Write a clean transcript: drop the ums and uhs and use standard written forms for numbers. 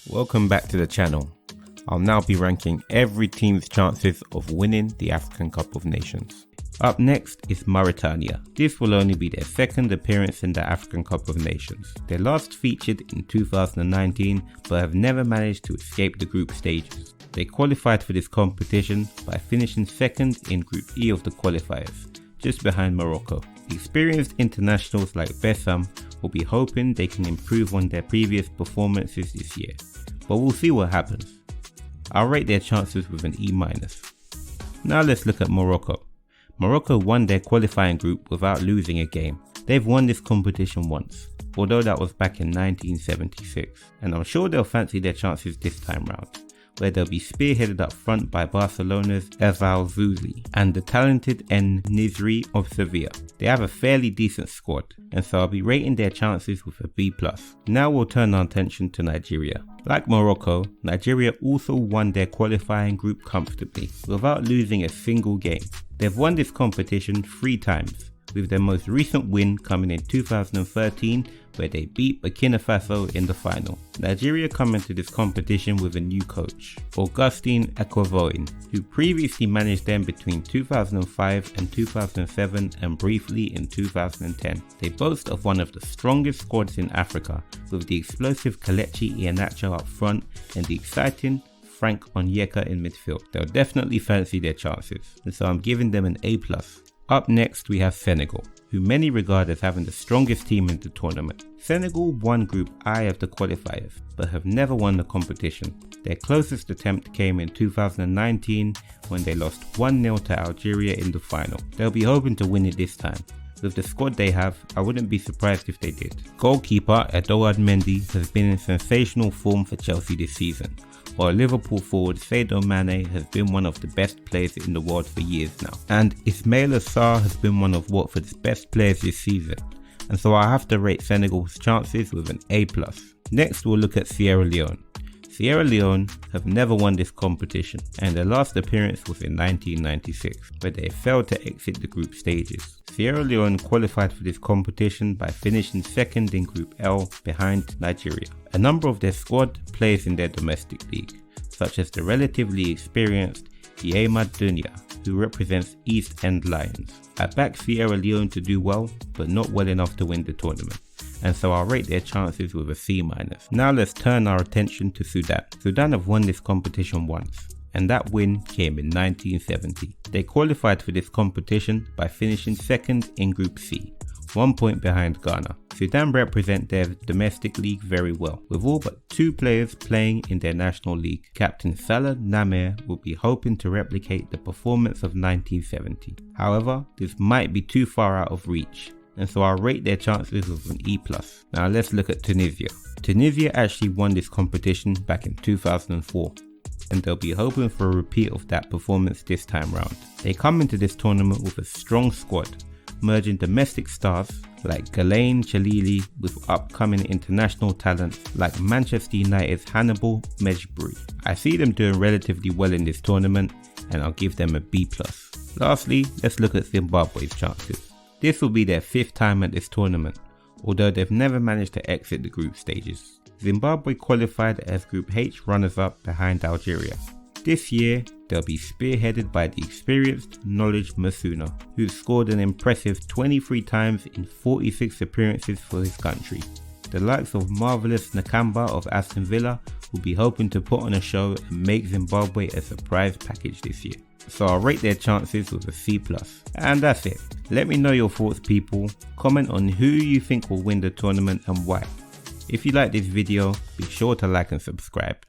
Welcome back to the channel. I'll now be ranking every team's chances of winning the African Cup of Nations. Up next is Mauritania. This will only be their second appearance in the African Cup of Nations. They last featured in 2019 but have never managed to escape the group stages. They qualified for this competition by finishing second in Group E of the qualifiers, just behind Morocco. Experienced internationals like Bessam will be hoping they can improve on their previous performances this year, but we'll see what happens. I'll rate their chances with an E-. Now let's look at Morocco. Morocco won their qualifying group without losing a game. They've won this competition once, although that was back in 1976, and I'm sure they'll fancy their chances this time round, where they'll be spearheaded up front by Barcelona's Eval Zouzi and the talented En-Nesyri of Sevilla. They have a fairly decent squad, and so I'll be rating their chances with a B+. Now we'll turn our attention to Nigeria. Like Morocco, Nigeria also won their qualifying group comfortably, without losing a single game. They've won this competition 3 times, with their most recent win coming in 2013 where they beat Burkina Faso in the final. Nigeria come into this competition with a new coach, Augustine Ekwavoin, who previously managed them between 2005 and 2007 and briefly in 2010. They boast of one of the strongest squads in Africa, with the explosive Kelechi Iheanacho up front and the exciting Frank Onyeka in midfield. They'll definitely fancy their chances, and so I'm giving them an A+. Up next we have Senegal, who many regard as having the strongest team in the tournament. Senegal won Group I of the qualifiers, but have never won the competition. Their closest attempt came in 2019 when they lost 1-0 to Algeria in the final. They'll be hoping to win it this time. With the squad they have, I wouldn't be surprised if they did. Goalkeeper Edouard Mendy has been in sensational form for Chelsea this season, while Liverpool forward Sadio Mane has been one of the best players in the world for years now. And Ismaila Sarr has been one of Watford's best players this season, and so I have to rate Senegal's chances with an A+. Next we'll look at Sierra Leone. Sierra Leone have never won this competition, and their last appearance was in 1996, where they failed to exit the group stages. Sierra Leone qualified for this competition by finishing second in Group L behind Nigeria. A number of their squad plays in their domestic league, such as the relatively experienced Iema Dunia, who represents East End Lions. I back Sierra Leone to do well, but not well enough to win the tournament, and so I'll rate their chances with a C-. Now let's turn our attention to Sudan. Sudan have won this competition once, and that win came in 1970. They qualified for this competition by finishing second in Group C, 1 point behind Ghana. Sudan represent their domestic league very well, with all but 2 players playing in their national league. Captain Salah Namer will be hoping to replicate the performance of 1970. However, this might be too far out of reach, and so I'll rate their chances with an E+. Now let's look at Tunisia. Tunisia actually won this competition back in 2004, and they'll be hoping for a repeat of that performance this time round. They come into this tournament with a strong squad, merging domestic stars like Ghislaine Chalili with upcoming international talents like Manchester United's Hannibal Mejbri. I see them doing relatively well in this tournament, and I'll give them a B+. Lastly, let's look at Zimbabwe's chances. This will be their 5th time at this tournament, although they've never managed to exit the group stages. Zimbabwe qualified as Group H runners-up behind Algeria. This year, they'll be spearheaded by the experienced Knowledge Masuna, who scored an impressive 23 times in 46 appearances for his country. The likes of Marvelous Nakamba of Aston Villa will be hoping to put on a show and make Zimbabwe a surprise package this year. So I'll rate their chances with a C+. And that's it. Let me know your thoughts, people. Comment on who you think will win the tournament and why. If you like this video, be sure to like and subscribe.